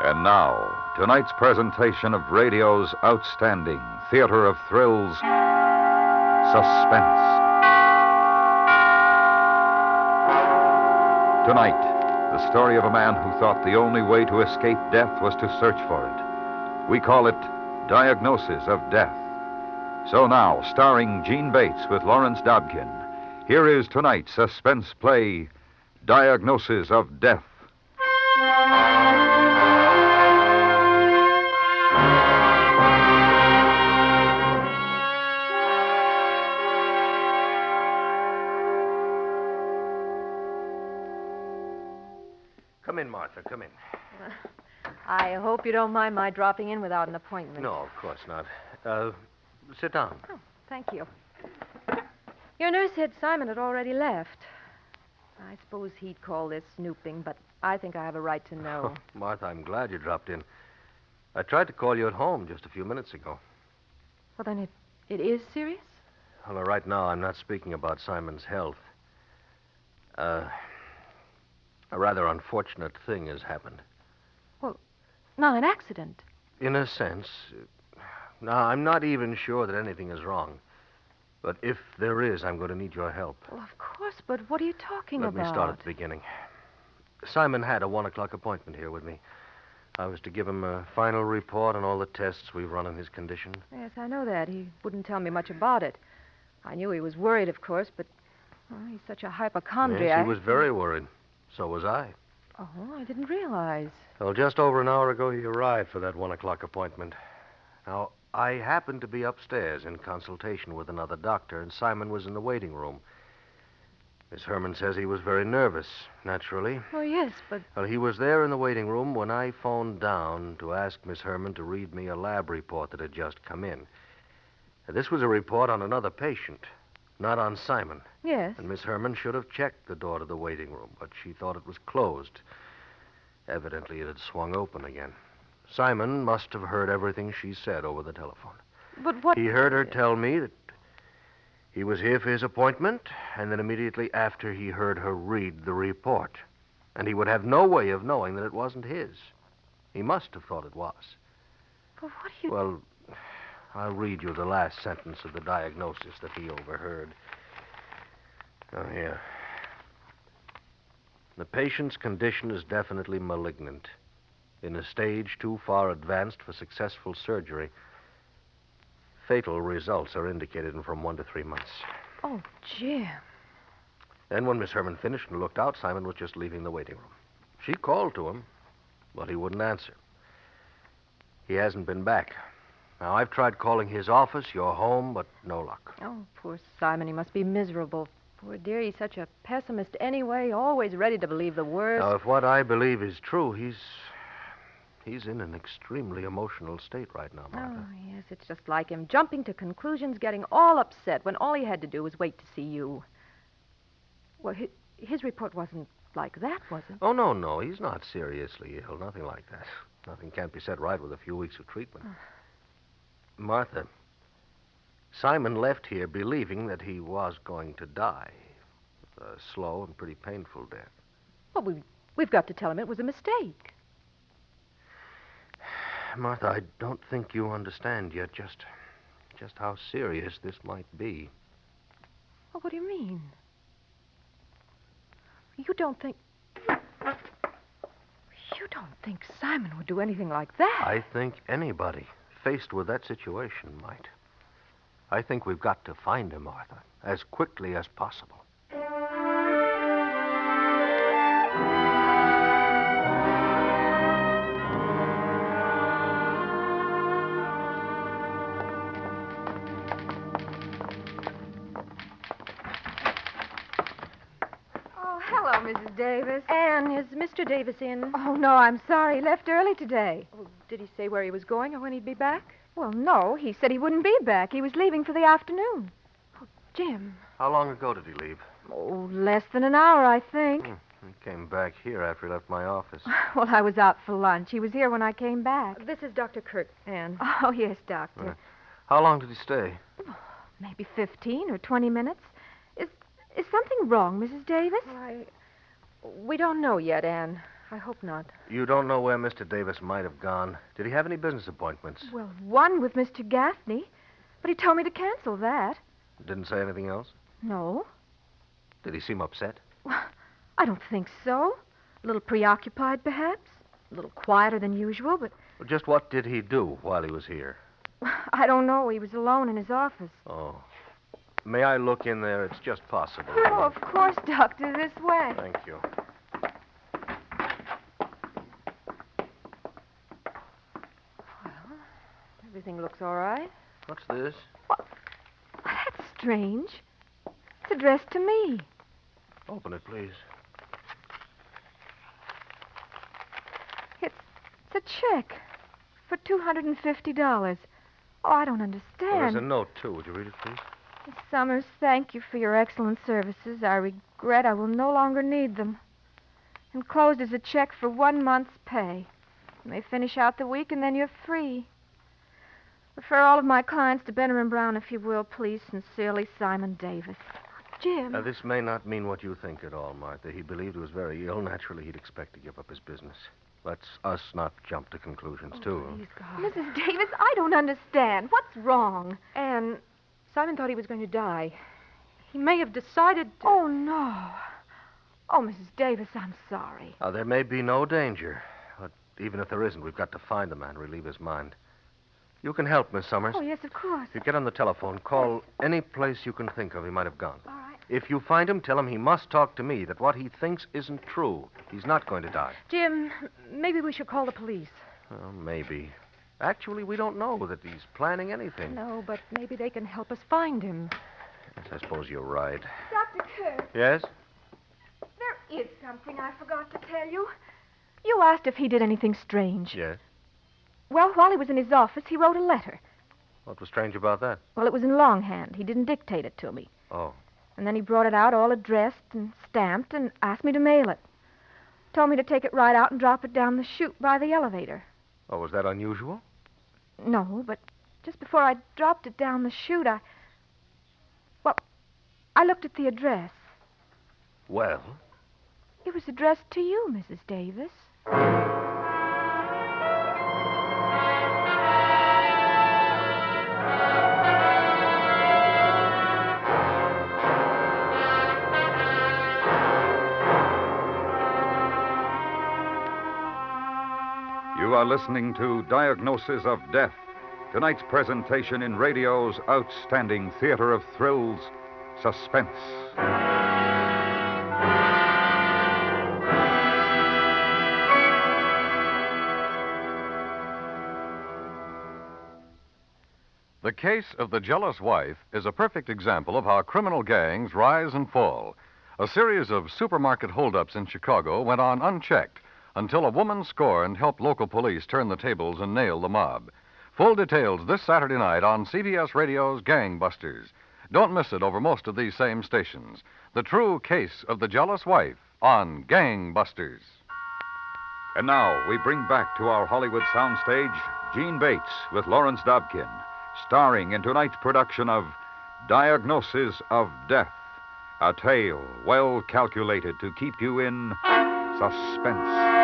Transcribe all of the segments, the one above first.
And now, tonight's presentation of radio's outstanding theater of thrills, Suspense. Tonight, the story of a man who thought the only way to escape death was to search for it. We call it Diagnosis of Death. So now, starring Gene Bates with Lawrence Dobkin, here is tonight's suspense play, Diagnosis of Death. Come in, Martha, come in. I hope you don't mind my dropping in without an appointment. No, of course not. Sit down. Oh, thank you. Your nurse said Simon had already left. I suppose he'd call this snooping, but I think I have a right to know. Martha, I'm glad you dropped in. I tried to call you at home just a few minutes ago. Well, then it is serious? Well, right now, I'm not speaking about Simon's health. A rather unfortunate thing has happened. Well, not an accident. In a sense. Now, I'm not even sure that anything is wrong. But if there is, I'm going to need your help. Well, of course, but what are you talking Let about? me start at the beginning. Simon had a 1 o'clock appointment here with me. I was to give him a final report on all the tests we've run on his condition. Yes, I know that. He wouldn't tell me much about it. I knew he was worried, of course, but he's such a hypochondriac. Yes, he was very worried. So was I. Oh, I didn't realize. Well, just over an hour ago, he arrived for that 1 o'clock appointment. Now, I happened to be upstairs in consultation with another doctor, and Simon was in the waiting room. Miss Herman says he was very nervous, naturally. Oh, yes, but... Well, he was there in the waiting room when I phoned down to ask Miss Herman to read me a lab report that had just come in. This was a report on another patient, not on Simon. Yes. And Miss Herman should have checked the door to the waiting room, but she thought it was closed. Evidently, it had swung open again. Simon must have heard everything she said over the telephone. But what... He heard her tell me that he was here for his appointment, and then immediately after he heard her read the report. And he would have no way of knowing that it wasn't his. He must have thought it was. But what do you... Well, I'll read you the last sentence of the diagnosis that he overheard. Oh, here. The patient's condition is definitely malignant, in a stage too far advanced for successful surgery. Fatal results are indicated in from 1 to 3 months. Oh, Jim. Then when Miss Herman finished and looked out, Simon was just leaving the waiting room. She called to him, but he wouldn't answer. He hasn't been back. Now, I've tried calling his office, your home, but no luck. Oh, poor Simon. He must be miserable. Poor dear, he's such a pessimist anyway, always ready to believe the worst. Now, if what I believe is true, he's in an extremely emotional state right now, Martha. Oh, yes, it's just like him, jumping to conclusions, getting all upset when all he had to do was wait to see you. Well, his report wasn't like that, was it? Oh, no, he's not seriously ill, nothing like that. Nothing can't be set right with a few weeks of treatment. Martha, Simon left here believing that he was going to die. A slow and pretty painful death. Well, we've got to tell him it was a mistake. Martha, I don't think you understand yet just how serious this might be. Well, what do you mean? You don't think Simon would do anything like that? I think anybody faced with that situation might. I think we've got to find him, Martha, as quickly as possible. Oh, hello, Mrs. Davis. Anne, is Mr. Davis in? Oh, no, I'm sorry. He left early today. Oh, did he say where he was going or when he'd be back? Well, no, he said he wouldn't be back. He was leaving for the afternoon. Oh, Jim. How long ago did he leave? Oh, less than an hour, I think. He came back here after he left my office. Well, I was out for lunch. He was here when I came back. This is Dr. Kirk, Anne. Oh, yes, Doctor. How long did he stay? Maybe 15 or 20 minutes. Is something wrong, Mrs. Davis? We don't know yet, Anne. I hope not. You don't know where Mr. Davis might have gone. Did he have any business appointments? Well, one with Mr. Gaffney, but he told me to cancel that. Didn't say anything else? No. Did he seem upset? Well, I don't think so. A little preoccupied, perhaps. A little quieter than usual, but Well, just what did he do while he was here? I don't know. He was alone in his office. Oh. May I look in there? It's just possible. Oh, of course, Doctor. This way. Thank you. Everything looks all right. What's this? That's strange. It's addressed to me. Open it, please. It's a check for $250. Oh, I don't understand. Well, there's a note, too. Would you read it, please? Miss Summers, thank you for your excellent services. I regret I will no longer need them. Enclosed is a check for 1 month's pay. You may finish out the week, and then you're free. Refer all of my clients to Benner and Brown, if you will, please. Sincerely, Simon Davis. Jim. Now, this may not mean what you think at all, Martha. He believed he was very ill. Naturally, he'd expect to give up his business. Let's us not jump to conclusions, too. Please, God. Mrs. Davis, I don't understand. What's wrong? Anne, Simon thought he was going to die. He may have decided to... Oh, no. Oh, Mrs. Davis, I'm sorry. Now, there may be no danger. But even if there isn't, we've got to find the man, relieve his mind. You can help, Miss Summers. Oh, yes, of course. If you get on the telephone, call any place you can think of he might have gone. All right. If you find him, tell him he must talk to me, that what he thinks isn't true. He's not going to die. Jim, maybe we should call the police. Well, maybe. Actually, we don't know that he's planning anything. No, but maybe they can help us find him. Yes, I suppose you're right. Dr. Kerr, Yes? there is something I forgot to tell you. You asked if he did anything strange. Yes. Well, while he was in his office, he wrote a letter. What was strange about that? Well, it was in longhand. He didn't dictate it to me. Oh. And then he brought it out all addressed and stamped and asked me to mail it. Told me to take it right out and drop it down the chute by the elevator. Oh, was that unusual? No, but just before I dropped it down the chute, I looked at the address. Well? It was addressed to you, Mrs. Davis. You are listening to Diagnosis of Death, tonight's presentation in radio's outstanding theater of thrills, Suspense. The Case of the Jealous Wife is a perfect example of how criminal gangs rise and fall. A series of supermarket holdups in Chicago went on unchecked until a woman scorned helped local police turn the tables and nail the mob. Full details this Saturday night on CBS Radio's Gangbusters. Don't miss it over most of these same stations. The True Case of the Jealous Wife on Gangbusters. And now we bring back to our Hollywood soundstage Gene Bates with Lawrence Dobkin, starring in tonight's production of Diagnosis of Death, a tale well calculated to keep you in suspense.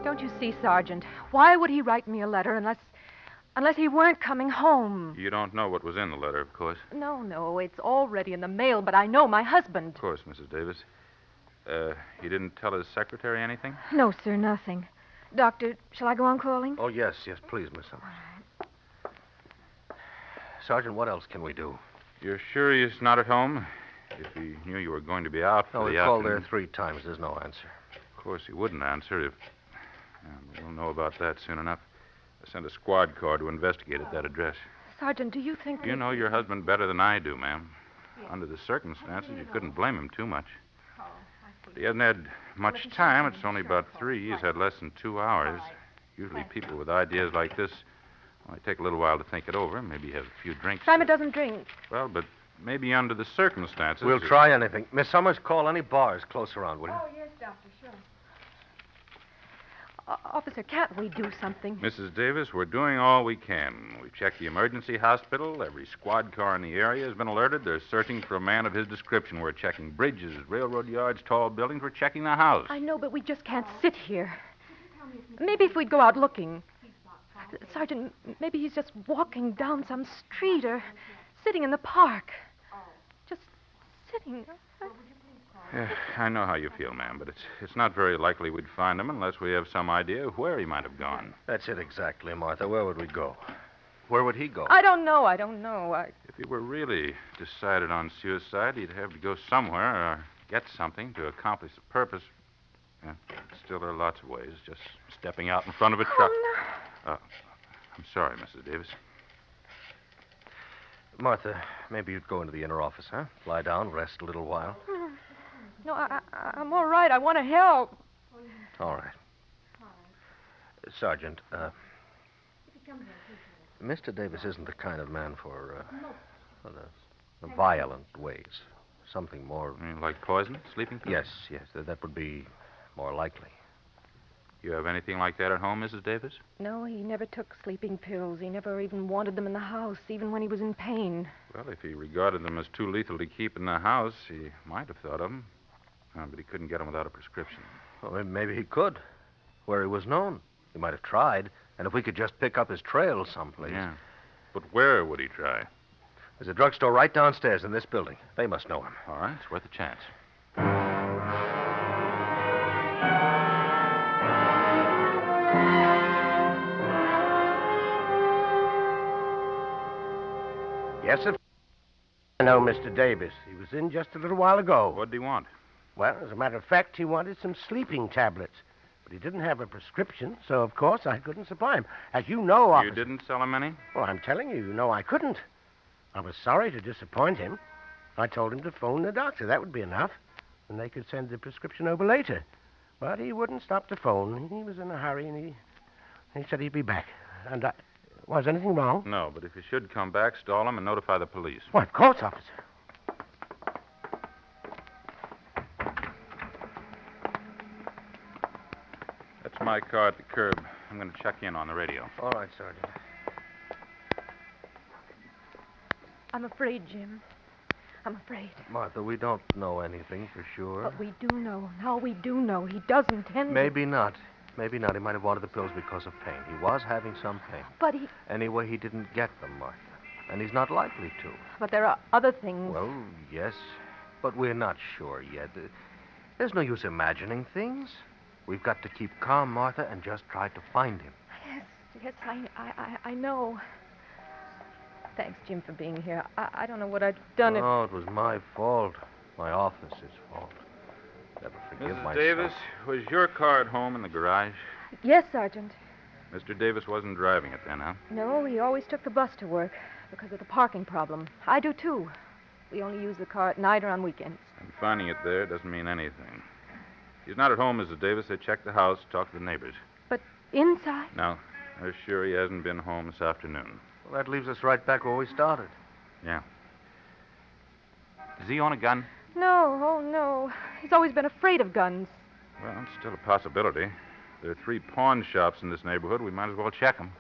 Don't you see, Sergeant? Why would he write me a letter unless he weren't coming home? You don't know what was in the letter, of course. No, it's already in the mail, but I know my husband. Of course, Mrs. Davis. He didn't tell his secretary anything? No, sir, nothing. Doctor, shall I go on calling? Oh, yes, please, Miss Summers. Sergeant, what else can we do? You're sure he's not at home? If he knew you were going to be out for No, we the called there afternoon... 3 times. There's no answer. Of course, he wouldn't answer if... We'll know about that soon enough. I sent a squad car to investigate at that address. Sergeant, do you think... You know your husband better than I do, ma'am. Under the circumstances, you couldn't blame him too much. But he hasn't had much time. It's only about 3. He's had less than 2 hours. Usually people with ideas like this only take a little while to think it over. Maybe have a few drinks. Simon doesn't drink. Well, but maybe under the circumstances... We'll try anything. Miss Summers, call any bars close around, will you? Oh, yes, Doctor, sure. Officer, can't we do something? Mrs. Davis, we're doing all we can. We've checked the emergency hospital. Every squad car in the area has been alerted. They're searching for a man of his description. We're checking bridges, railroad yards, tall buildings. We're checking the house. I know, but we just can't sit here. Maybe if we'd go out looking. Sergeant, maybe he's just walking down some street or sitting in the park. Just sitting. Yeah, I know how you feel, ma'am, but it's not very likely we'd find him unless we have some idea of where he might have gone. That's it exactly, Martha. Where would we go? Where would he go? I don't know. If he were really decided on suicide, he'd have to go somewhere or get something to accomplish the purpose. Yeah, still, there are lots of ways. Just stepping out in front of a truck. No. I'm sorry, Mrs. Davis. Martha, maybe you'd go into the inner office, huh? Lie down, rest a little while. No, I'm all right. I want to help. All right. Sergeant, Mr. Davis isn't the kind of man for the violent ways. Something more... You mean like poison? Sleeping pills? Yes, that would be more likely. You have anything like that at home, Mrs. Davis? No, he never took sleeping pills. He never even wanted them in the house, even when he was in pain. Well, if he regarded them as too lethal to keep in the house, he might have thought of them. But he couldn't get them without a prescription. Well, maybe he could. Where he was known. He might have tried. And if we could just pick up his trail someplace. Yeah. But where would he try? There's a drugstore right downstairs in this building. They must know him. All right, it's worth a chance. Yes, sir. I know Mr. Davis. He was in just a little while ago. What did he want? Well, as a matter of fact, he wanted some sleeping tablets. But he didn't have a prescription, so of course I couldn't supply him. As you know, officer... You didn't sell him any? Well, I'm telling you, you know I couldn't. I was sorry to disappoint him. I told him to phone the doctor. That would be enough. And they could send the prescription over later. But he wouldn't stop the phone. He was in a hurry, and he said he'd be back. And was anything wrong? No, but if he should come back, stall him and notify the police. Well, of course, officer. That's my car at the curb. I'm going to check in on the radio. All right, Sergeant. I'm afraid, Jim. I'm afraid. Martha, we don't know anything for sure. But we do know. Now we do know. He does intend... Maybe not. Maybe not. He might have wanted the pills because of pain. He was having some pain. But he... Anyway, he didn't get them, Martha. And he's not likely to. But there are other things. Well, yes. But we're not sure yet. There's no use imagining things. We've got to keep calm, Martha, and just try to find him. Yes, I know. Thanks, Jim, for being here. I don't know what I'd done if... Oh, it was my fault. My office's fault. Never forgive Mrs. myself. Davis, was your car at home in the garage? Yes, Sergeant. Mr. Davis wasn't driving it then, huh? No, he always took the bus to work because of the parking problem. I do, too. We only use the car at night or on weekends. And finding it there doesn't mean anything. He's not at home, Mrs. Davis. They checked the house, talked to the neighbors. But inside? No, they're sure he hasn't been home this afternoon. Well, that leaves us right back where we started. Yeah. Does he own a gun? No, oh, no. He's always been afraid of guns. Well, it's still a possibility. There are 3 pawn shops in this neighborhood. We might as well check them.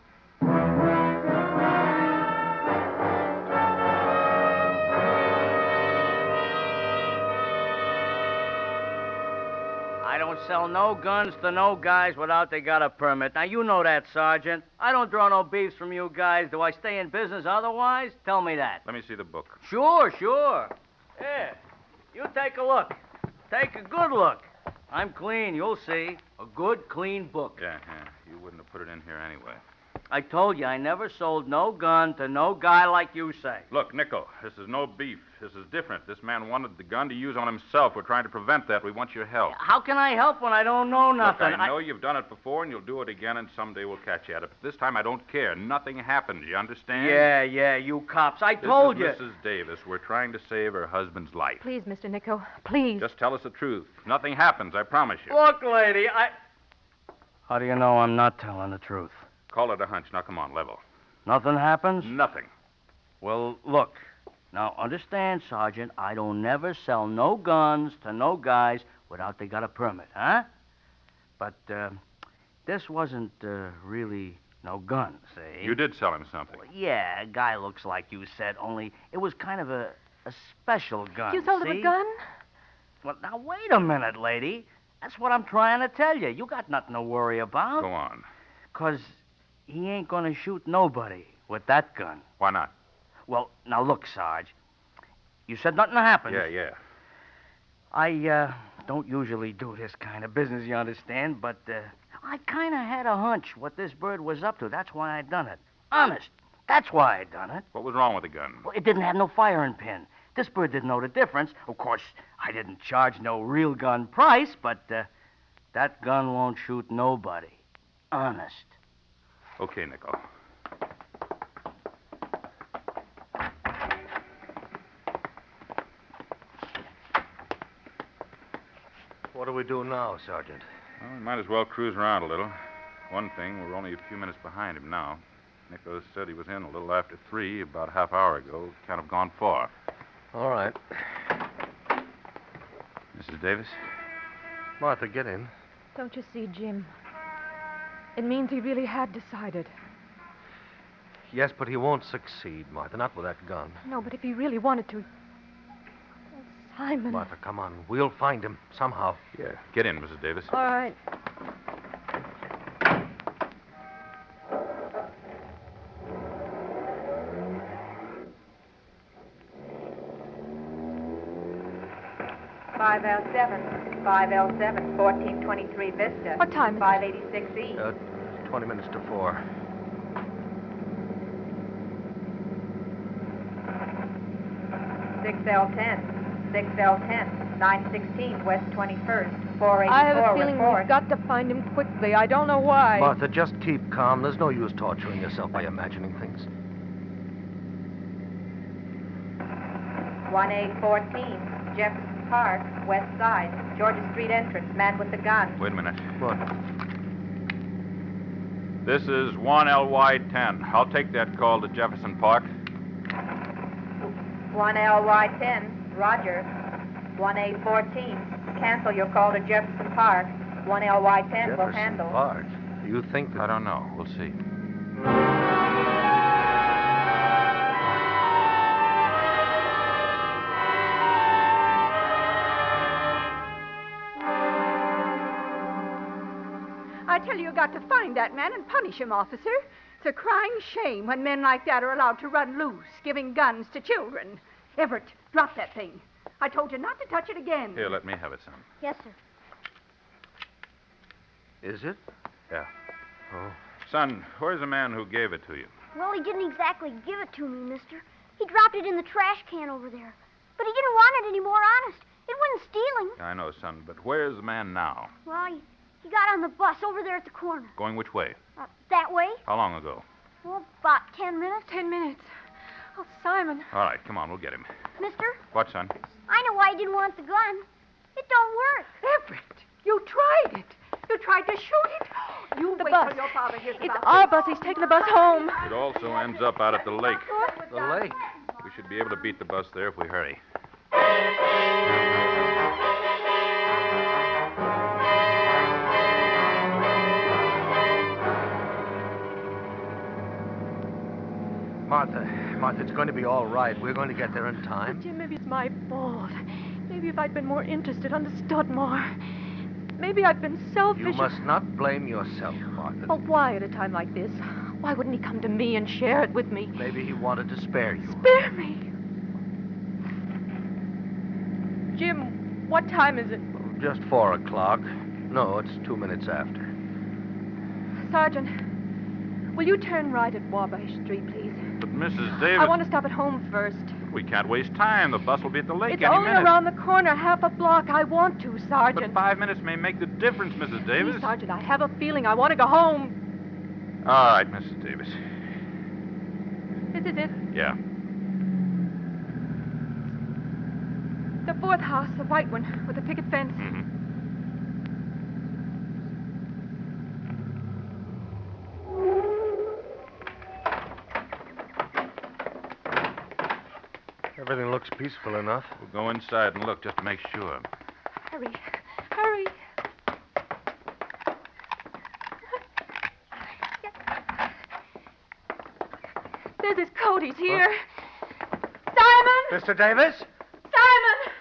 I don't sell no guns to no guys without they got a permit. Now, you know that, Sergeant. I don't draw no beefs from you guys. Do I stay in business otherwise? Tell me that. Let me see the book. Sure. Here, you take a look. Take a good look. I'm clean, you'll see. A good, clean book. Yeah. You wouldn't have put it in here anyway. I told you I never sold no gun to no guy like you say. Look, Nico, this is no beef. This is different. This man wanted the gun to use on himself. We're trying to prevent that. We want your help. How can I help when I don't know nothing? Look, I know you've done it before, and you'll do it again, and someday we'll catch you at it. But this time I don't care. Nothing happens, you understand? Yeah, you cops. I told you. This is Mrs. Davis. We're trying to save her husband's life. Please, Mr. Nico, please. Just tell us the truth. Nothing happens, I promise you. Look, lady, How do you know I'm not telling the truth? Call it a hunch. Now, come on, level. Nothing happens? Nothing. Well, look. Now, understand, Sergeant, I don't never sell no guns to no guys without they got a permit, huh? But, this wasn't really no gun, see? You did sell him something. Well, yeah, a guy looks like you said, only it was kind of a special gun. You sold him see? a gun? Well, now, wait a minute, lady. That's what I'm trying to tell you. You got nothing to worry about. Go on. 'Cause he ain't gonna shoot nobody with that gun. Why not? Well, now look, Sarge. You said nothing happened. Yeah. I don't usually do this kind of business, you understand, but I kind of had a hunch what this bird was up to. That's why I done it. Honest. That's why I done it. What was wrong with the gun? Well, it didn't have no firing pin. This bird didn't know the difference. Of course, I didn't charge no real gun price, but that gun won't shoot nobody. Honest. Okay, Nickel. What do we do now, Sergeant? Well, we might as well cruise around a little. One thing, we're only a few minutes behind him now. Nicholas said he was in a little after 3, about a half hour ago. Can't have gone far. All right. Mrs. Davis? Martha, get in. Don't you see, Jim? It means he really had decided. Yes, but he won't succeed, Martha, not with that gun. No, but if he really wanted to... Oh, Simon. Martha, come on. We'll find him somehow. Yeah. Get in, Mrs. Davis. All right. L7, 5L7, 1423 Vista. What time is it? 586E. 20 minutes to 4. Six L10, 6L10, 916 West 21st, 484 I have a feeling report. we've got to find him quickly. I don't know why. Martha, just keep calm. There's no use torturing yourself by imagining things. 1814, Jefferson Park, West Side, Georgia Street entrance, man with the gun. Wait a minute. What? This is 1LY10. I'll take that call to Jefferson Park. 1LY10, Roger. 1814, cancel your call to Jefferson Park. 1LY10 will Jefferson handle. Park. You think that... I don't know. We'll see. I tell you got to find that man and punish him, officer. It's a crying shame when men like that are allowed to run loose, giving guns to children. Everett, drop that thing. I told you not to touch it again. Here, let me have it, son. Yes, sir. Is it? Yeah. Oh. Son, where's the man who gave it to you? Well, he didn't exactly give it to me, mister. He dropped it in the trash can over there. But he didn't want it anymore, honest. It wasn't stealing. I know, son, but where's the man now? Well, he got on the bus over there at the corner. Going which way? That way? How long ago? Well, about 10 minutes. 10 minutes. Oh, Simon. All right, come on, we'll get him. Mister, What, son? I know why he didn't want the gun. It don't work. Everett, you tried it. You tried to shoot it. You The wait bus. till your father hears It's about our this. bus. He's taking the bus home. It also ends up out at the lake. The lake. We should be able to beat the bus there if we hurry. Martha, it's going to be all right. We're going to get there in time. Jim, maybe it's my fault. Maybe if I'd been more interested, understood more. Maybe I've been selfish. You must not blame yourself, Martha. But why at a time like this? Why wouldn't he come to me and share it with me? Maybe he wanted to spare you. Spare me. Jim, what time is it? Just 4 o'clock. No, it's 2 minutes after. Sergeant, will you turn right at Wabash Street, please? But, Mrs. Davis... I want to stop at home first. We can't waste time. The bus will be at the lake It's any only minute. around the corner, half a block. I want to, Sergeant. But 5 minutes may make the difference, Mrs. Davis. Please, Sergeant, I have a feeling I want to go home. All right, Mrs. Davis. This is it. Yeah. The fourth house, the white one, with the picket fence. Mm-hmm. Everything looks peaceful enough. We'll go inside and look just to make sure. Hurry. Hurry. There's his coat. He's here. Simon! Mr. Davis? Simon!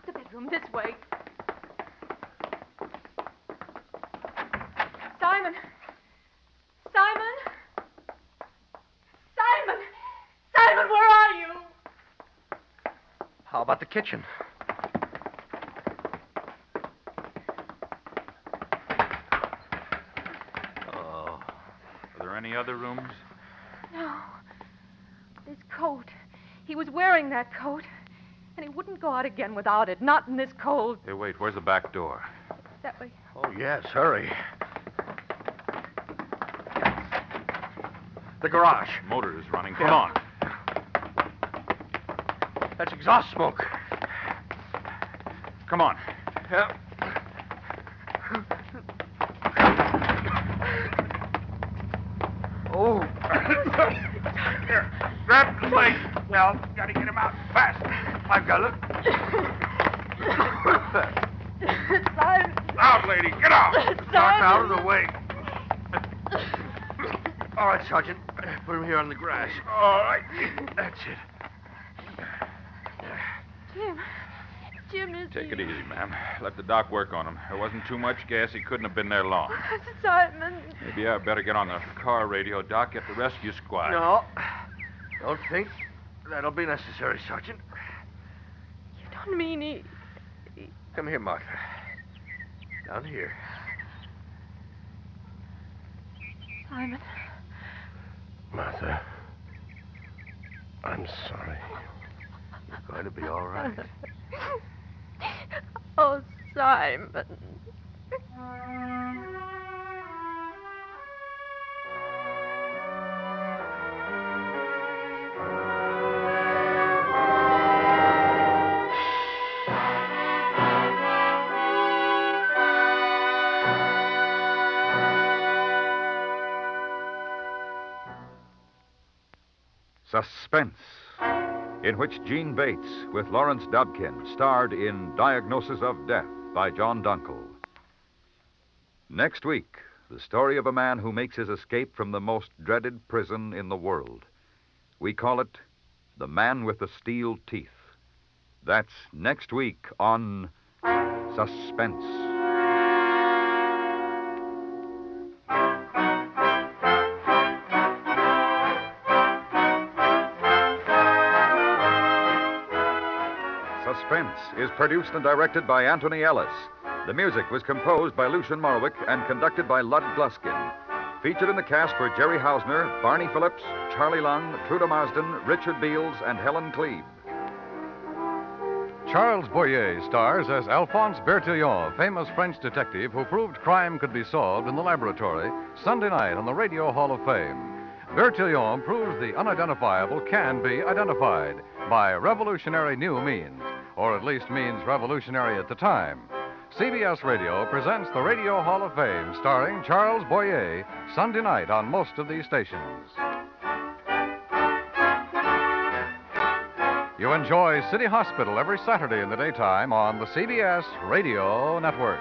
The bedroom, this way. Simon! Simon! Simon! Simon, where are you? How about the kitchen? Oh. Are there any other rooms? No. This coat. He was wearing that coat. And he wouldn't go out again without it. Not in this cold. Hey, wait. Where's the back door? That way. Oh, yes, hurry. The garage. Motor is running. Come on. That's exhaust smoke. Come on. Yeah. Oh. Here, grab his leg. Well, gotta get him out fast. I've got it. Simon! Out, lady. Get out. Simon! Knock out of the way. All right, Sergeant. Put him here on the grass. All right. That's it. Jim is Take it easy, ma'am. Let the doc work on him. There wasn't too much gas. He couldn't have been there long. Simon. Maybe I better get on the car radio, Doc. Get the rescue squad. No. Don't think that'll be necessary, Sergeant. You don't mean he... Come here, Martha. Down here. Simon. Martha. I'm sorry. It's going to be all right. Oh, Simon. Suspense, in which Gene Bates, with Lawrence Dobkin, starred in Diagnosis of Death by John Dunkel. Next week, the story of a man who makes his escape from the most dreaded prison in the world. We call it The Man with the Steel Teeth. That's next week on Suspense. Suspense is produced and directed by Anthony Ellis. The music was composed by Lucian Morwick and conducted by Lud Gluskin. Featured in the cast were Jerry Hausner, Barney Phillips, Charlie Lung, Truda Marsden, Richard Beals, and Helen Klebe. Charles Boyer stars as Alphonse Bertillon, famous French detective who proved crime could be solved in the laboratory, Sunday night on the Radio Hall of Fame. Bertillon proves the unidentifiable can be identified by revolutionary new means, or at least means revolutionary at the time. CBS Radio presents the Radio Hall of Fame starring Charles Boyer Sunday night on most of these stations. You enjoy City Hospital every Saturday in the daytime on the CBS Radio Network.